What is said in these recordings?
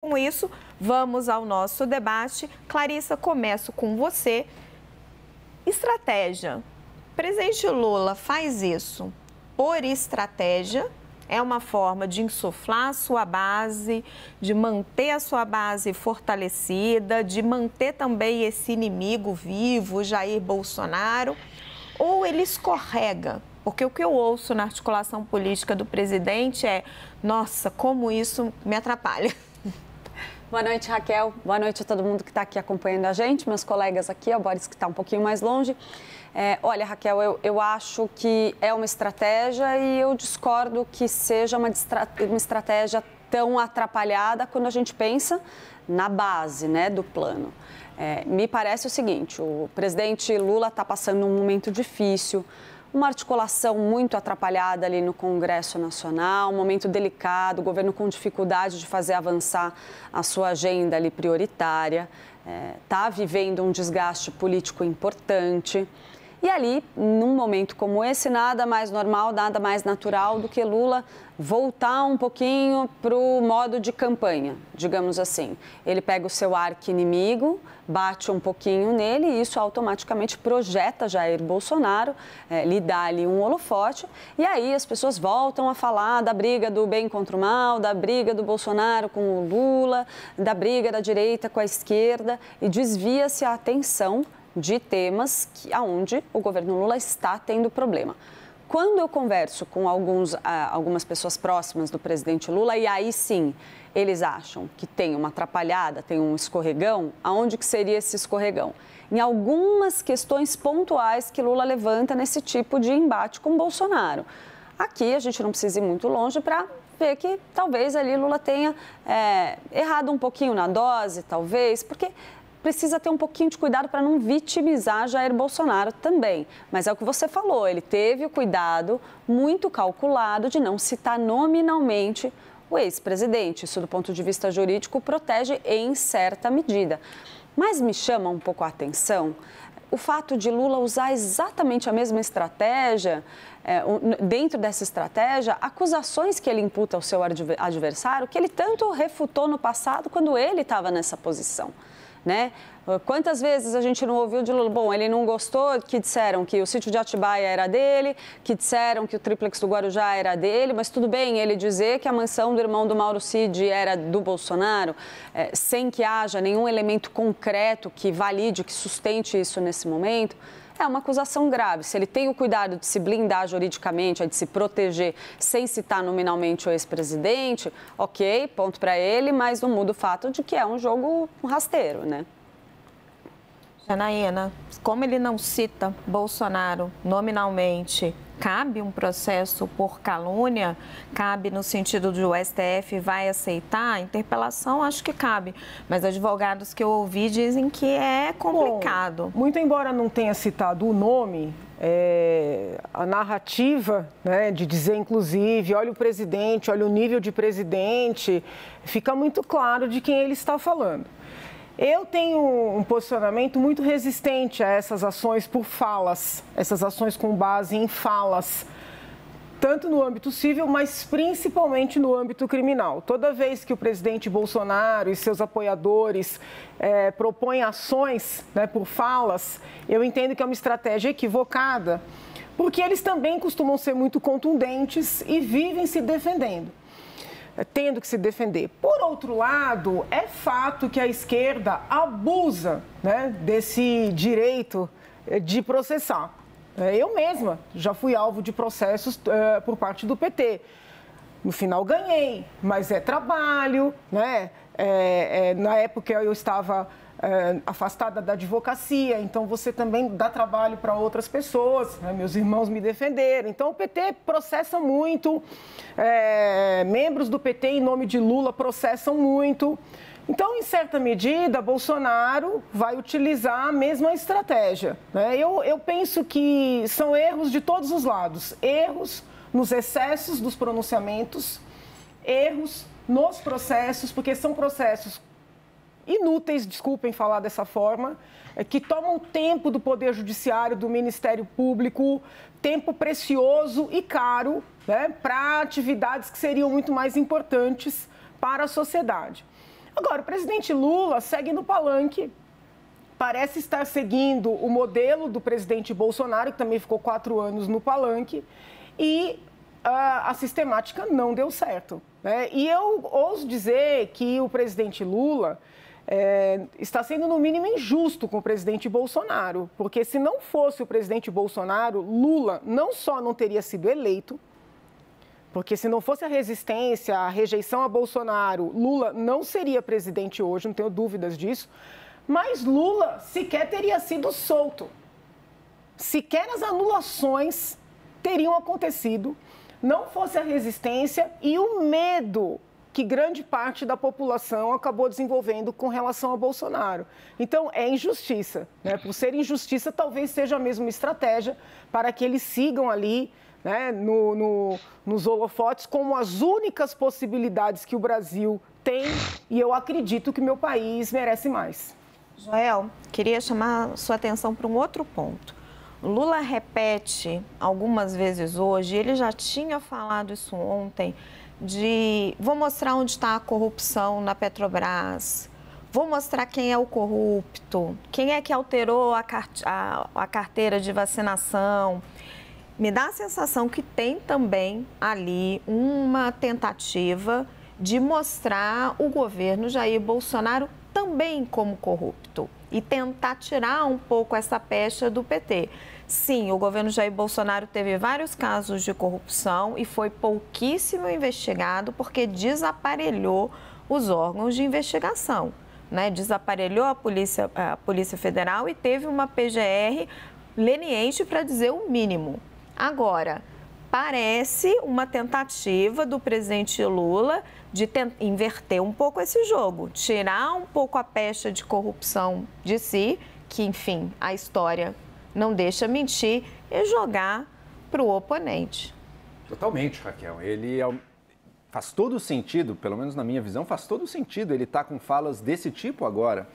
Com isso, vamos ao nosso debate. Clarissa, começo com você. Estratégia. O presidente Lula faz isso por estratégia? É uma forma de insuflar a sua base, de manter a sua base fortalecida, de manter também esse inimigo vivo, Jair Bolsonaro? Ou ele escorrega? Porque o que eu ouço na articulação política do presidente é: nossa, como isso me atrapalha. Boa noite, Raquel. Boa noite a todo mundo que está aqui acompanhando a gente, meus colegas aqui, o Boris que está um pouquinho mais longe. Olha, Raquel, eu acho que é uma estratégia e eu discordo que seja uma estratégia tão atrapalhada quando a gente pensa na base, né, do plano. Me parece o seguinte: o presidente Lula está passando um momento difícil, uma articulação muito atrapalhada ali no Congresso Nacional, um momento delicado, o governo com dificuldade de fazer avançar a sua agenda ali prioritária, está vivendo um desgaste político importante. E ali, num momento como esse, nada mais normal, nada mais natural do que Lula voltar um pouquinho para o modo de campanha, digamos assim. Ele pega o seu arqui-inimigo, bate um pouquinho nele e isso automaticamente projeta Jair Bolsonaro, lhe dá ali um holofote. E aí as pessoas voltam a falar da briga do bem contra o mal, da briga do Bolsonaro com o Lula, da briga da direita com a esquerda e desvia-se a atenção de temas onde o governo Lula está tendo problema. Quando eu converso com algumas pessoas próximas do presidente Lula, e aí sim, eles acham que tem uma atrapalhada, tem um escorregão, aonde que seria esse escorregão? Em algumas questões pontuais que Lula levanta nesse tipo de embate com Bolsonaro. Aqui a gente não precisa ir muito longe para ver que talvez ali Lula tenha errado um pouquinho na dose, talvez, porque precisa ter um pouquinho de cuidado para não vitimizar Jair Bolsonaro também. Mas é o que você falou, ele teve o cuidado muito calculado de não citar nominalmente o ex-presidente. Isso, do ponto de vista jurídico, protege em certa medida. Mas me chama um pouco a atenção o fato de Lula usar exatamente a mesma estratégia, dentro dessa estratégia, acusações que ele imputa ao seu adversário, que ele tanto refutou no passado quando ele estava nessa posição. Né? Quantas vezes a gente não ouviu de Lula? Bom, ele não gostou, que disseram que o sítio de Atibaia era dele, que disseram que o triplex do Guarujá era dele, mas tudo bem ele dizer que a mansão do irmão do Mauro Cid era do Bolsonaro, sem que haja nenhum elemento concreto que valide, que sustente isso nesse momento. É uma acusação grave. Se ele tem o cuidado de se blindar juridicamente, de se proteger sem citar nominalmente o ex-presidente, ok, ponto para ele, mas não muda o fato de que é um jogo rasteiro, né? Janaína, como ele não cita Bolsonaro nominalmente, cabe um processo por calúnia? Cabe no sentido de o STF vai aceitar? A interpelação acho que cabe, mas advogados que eu ouvi dizem que é complicado. Bom, muito embora não tenha citado o nome, a narrativa, né, de dizer, inclusive, olha o presidente, olha o nível de presidente, fica muito claro de quem ele está falando. Eu tenho um posicionamento muito resistente a essas ações por falas, essas ações com base em falas, tanto no âmbito civil, mas principalmente no âmbito criminal. Toda vez que o presidente Bolsonaro e seus apoiadores propõem ações, né, por falas, eu entendo que é uma estratégia equivocada, porque eles também costumam ser muito contundentes e vivem se defendendo. Tendo que se defender. Por outro lado, é fato que a esquerda abusa, né, desse direito de processar. Eu mesma já fui alvo de processos por parte do PT. No final ganhei, mas é trabalho, né? Na época eu estava afastada da advocacia, então você também dá trabalho para outras pessoas, né? Meus irmãos me defenderam. Então o PT processa muito, membros do PT em nome de Lula processam muito. Então, em certa medida, Bolsonaro vai utilizar a mesma estratégia, né? Eu penso que são erros de todos os lados, erros nos excessos dos pronunciamentos, erros nos processos, porque são processos inúteis, desculpem falar dessa forma, que tomam tempo do Poder Judiciário, do Ministério Público, tempo precioso e caro, né, para atividades que seriam muito mais importantes para a sociedade. Agora, o presidente Lula segue no palanque, parece estar seguindo o modelo do presidente Bolsonaro, que também ficou 4 anos no palanque, e a sistemática não deu certo, né? E eu ouso dizer que o presidente Lula está sendo, no mínimo, injusto com o presidente Bolsonaro, porque se não fosse o presidente Bolsonaro, Lula não só não teria sido eleito, porque se não fosse a resistência, a rejeição a Bolsonaro, Lula não seria presidente hoje, não tenho dúvidas disso, mas Lula sequer teria sido solto. Sequer as anulações teriam acontecido, não fosse a resistência e o medo que grande parte da população acabou desenvolvendo com relação a Bolsonaro. Então, é injustiça, né? Por ser injustiça, talvez seja a mesma estratégia para que eles sigam ali, né, nos holofotes como as únicas possibilidades que o Brasil tem, e eu acredito que meu país merece mais. Joel, queria chamar sua atenção para um outro ponto. Lula repete algumas vezes hoje, ele já tinha falado isso ontem, vou mostrar onde está a corrupção na Petrobras, vou mostrar quem é o corrupto, quem é que alterou a carteira de vacinação. Me dá a sensação que tem também ali uma tentativa de mostrar o governo Jair Bolsonaro também como corrupto e tentar tirar um pouco essa pecha do PT. Sim, o governo Jair Bolsonaro teve vários casos de corrupção e foi pouquíssimo investigado porque desaparelhou os órgãos de investigação, né? Desaparelhou a Polícia Federal e teve uma PGR leniente, para dizer o mínimo. Agora, parece uma tentativa do presidente Lula de inverter um pouco esse jogo, tirar um pouco a pecha de corrupção de si, que, enfim, a história não deixa mentir, e jogar para o oponente. Totalmente, Raquel. Ele faz todo sentido, pelo menos na minha visão, faz todo sentido ele estar com falas desse tipo agora.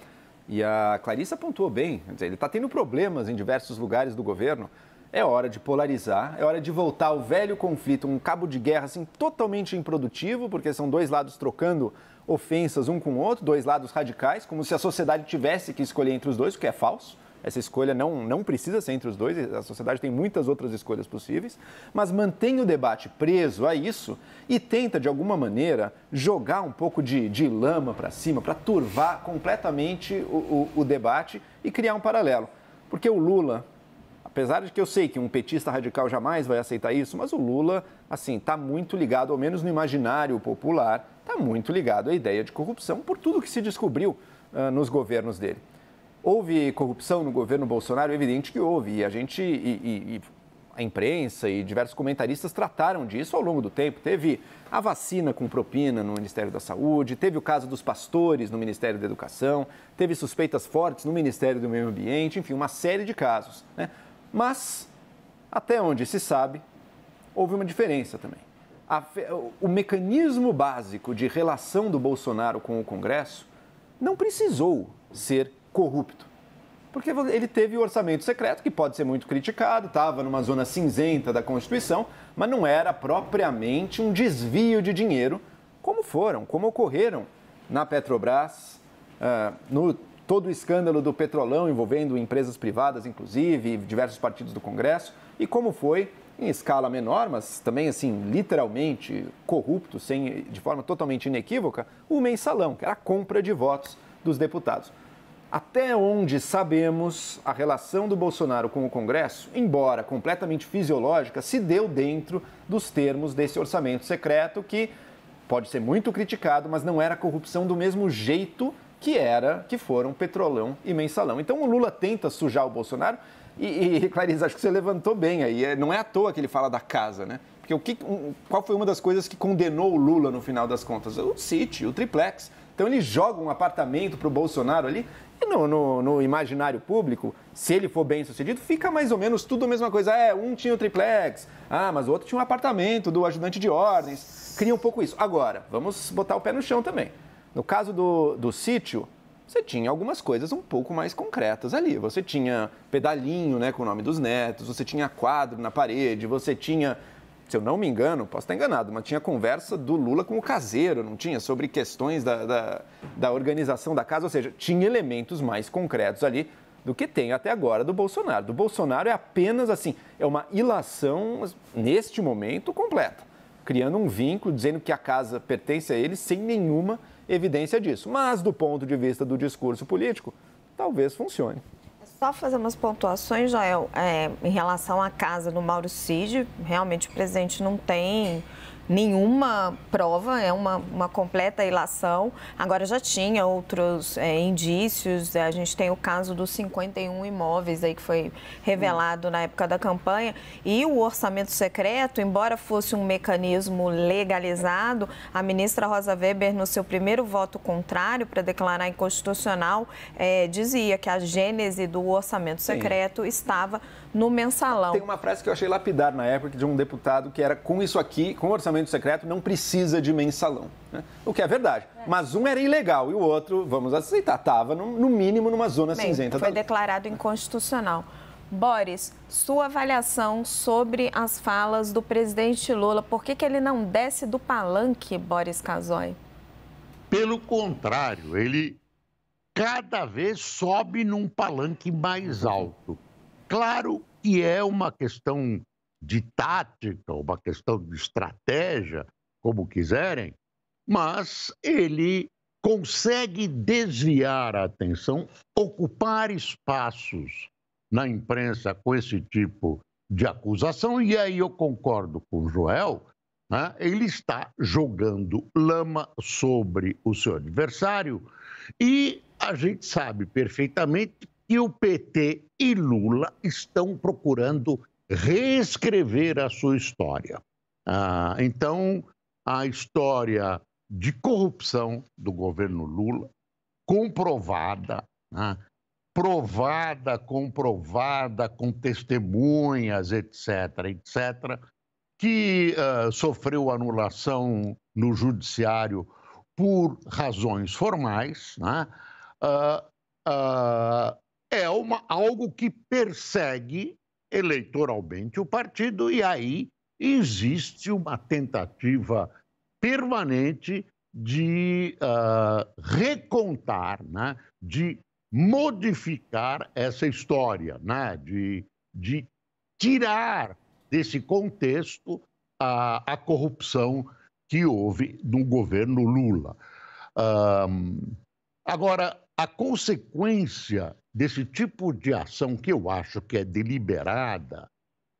E a Clarissa pontuou bem, quer dizer, ele está tendo problemas em diversos lugares do governo. É hora de polarizar, é hora de voltar ao velho conflito, um cabo de guerra assim, totalmente improdutivo, porque são dois lados trocando ofensas um com o outro, dois lados radicais, como se a sociedade tivesse que escolher entre os dois, o que é falso. Essa escolha não precisa ser entre os dois, a sociedade tem muitas outras escolhas possíveis, mas mantém o debate preso a isso e tenta, de alguma maneira, jogar um pouco de lama para cima, para turvar completamente o debate e criar um paralelo. Porque o Lula, apesar de que eu sei que um petista radical jamais vai aceitar isso, mas o Lula, assim, está muito ligado, ao menos no imaginário popular, está muito ligado à ideia de corrupção por tudo que se descobriu nos governos dele. Houve corrupção no governo Bolsonaro? É evidente que houve. E a imprensa e diversos comentaristas trataram disso ao longo do tempo. Teve a vacina com propina no Ministério da Saúde, teve o caso dos pastores no Ministério da Educação, teve suspeitas fortes no Ministério do Meio Ambiente, enfim, uma série de casos, né? Mas, até onde se sabe, houve uma diferença também. O mecanismo básico de relação do Bolsonaro com o Congresso não precisou ser corrupto, porque ele teve o orçamento secreto, que pode ser muito criticado, estava numa zona cinzenta da Constituição, mas não era propriamente um desvio de dinheiro, como ocorreram na Petrobras, todo o escândalo do Petrolão envolvendo empresas privadas, inclusive, diversos partidos do Congresso, e como foi, em escala menor, mas também, assim, literalmente corrupto, de forma totalmente inequívoca, o mensalão, que era a compra de votos dos deputados. Até onde sabemos, a relação do Bolsonaro com o Congresso, embora completamente fisiológica, se deu dentro dos termos desse orçamento secreto, que pode ser muito criticado, mas não era corrupção do mesmo jeito que foram Petrolão e Mensalão. Então o Lula tenta sujar o Bolsonaro e Clarissa, acho que você levantou bem aí. Não é à toa que ele fala da casa, né? Porque qual foi uma das coisas que condenou o Lula no final das contas? O sítio, o triplex. Então ele joga um apartamento para o Bolsonaro ali e no imaginário público, se ele for bem sucedido, fica mais ou menos tudo a mesma coisa. Um tinha o triplex, mas o outro tinha um apartamento do ajudante de ordens. Cria um pouco isso. Agora, vamos botar o pé no chão também. No caso do sítio, você tinha algumas coisas um pouco mais concretas ali. Você tinha pedalinho, né, com o nome dos netos, você tinha quadro na parede, você tinha se eu não me engano, posso estar enganado, mas tinha conversa do Lula com o caseiro, não tinha? Sobre questões da organização da casa, ou seja, tinha elementos mais concretos ali do que tem até agora do Bolsonaro. Do Bolsonaro é apenas assim, é uma ilação, neste momento, completa, criando um vínculo, dizendo que a casa pertence a ele sem nenhuma evidência disso. Mas, do ponto de vista do discurso político, talvez funcione. Só fazer umas pontuações, Joel, em relação à casa do Mauro Cid. Realmente o presidente não tem nenhuma prova, é uma completa ilação. Agora já tinha outros indícios, a gente tem o caso dos 51 imóveis aí que foi revelado na época da campanha, e o orçamento secreto, embora fosse um mecanismo legalizado, a ministra Rosa Weber, no seu primeiro voto contrário para declarar inconstitucional, dizia que a gênese do orçamento secreto estava no mensalão. Tem uma frase que eu achei lapidar na época de um deputado que era: com isso aqui, com o orçamento secreto, não precisa de mensalão. Né? O que é verdade. Mas um era ilegal e o outro, vamos aceitar, estava no mínimo numa zona cinzenta. Foi declarado inconstitucional. Boris, sua avaliação sobre as falas do presidente Lula. Por que ele não desce do palanque, Boris Casoy? Pelo contrário, ele cada vez sobe num palanque mais alto. Claro que é uma questão de tática, uma questão de estratégia, como quiserem, mas ele consegue desviar a atenção, ocupar espaços na imprensa com esse tipo de acusação, e aí eu concordo com o Joel, né? Ele está jogando lama sobre o seu adversário, e a gente sabe perfeitamente que o PT e Lula estão procurando reescrever a sua história. Então, a história de corrupção do governo Lula, comprovada, né? Comprovada, com testemunhas, etc., que sofreu anulação no judiciário por razões formais, né? É algo que persegue eleitoralmente o partido, e aí existe uma tentativa permanente de recontar, né? De modificar essa história, né? De tirar desse contexto a corrupção que houve no governo Lula. Agora, a consequência desse tipo de ação, que eu acho que é deliberada,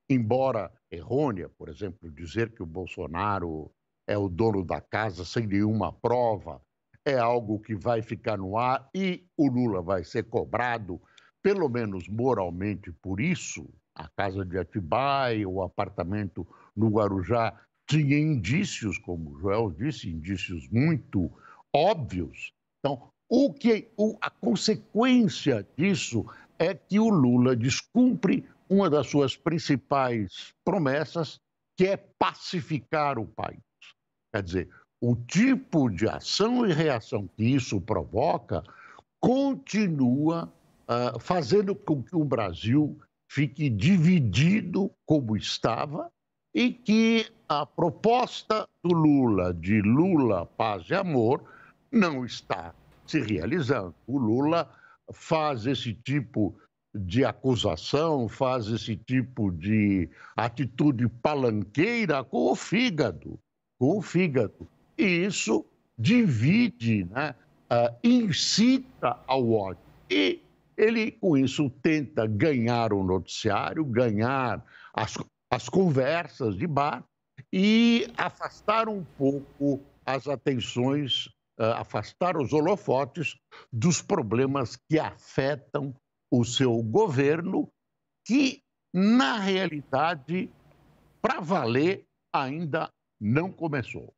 embora errônea, por exemplo, dizer que o Bolsonaro é o dono da casa sem nenhuma prova, é algo que vai ficar no ar e o Lula vai ser cobrado, pelo menos moralmente, por isso. A casa de Atibaia, o apartamento no Guarujá, tinha indícios, como o Joel disse, indícios muito óbvios. Então, a consequência disso é que o Lula descumpre uma das suas principais promessas, que é pacificar o país. Quer dizer, o tipo de ação e reação que isso provoca continua fazendo com que o Brasil fique dividido como estava, e que a proposta do Lula, de Lula, paz e amor, não está se realizando. O Lula faz esse tipo de acusação, faz esse tipo de atitude palanqueira com o fígado. E isso divide, né? Incita ao ódio. E ele, com isso, tenta ganhar o noticiário, ganhar as conversas de bar e afastar um pouco as atenções, afastar os holofotes dos problemas que afetam o seu governo, que, na realidade, para valer, ainda não começou.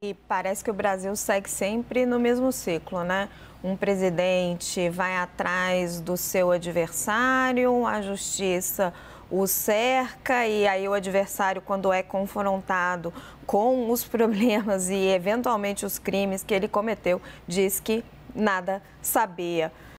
E parece que o Brasil segue sempre no mesmo ciclo, né? Um presidente vai atrás do seu adversário, a justiça o cerca, e aí o adversário, quando é confrontado com os problemas e eventualmente os crimes que ele cometeu, diz que nada sabia.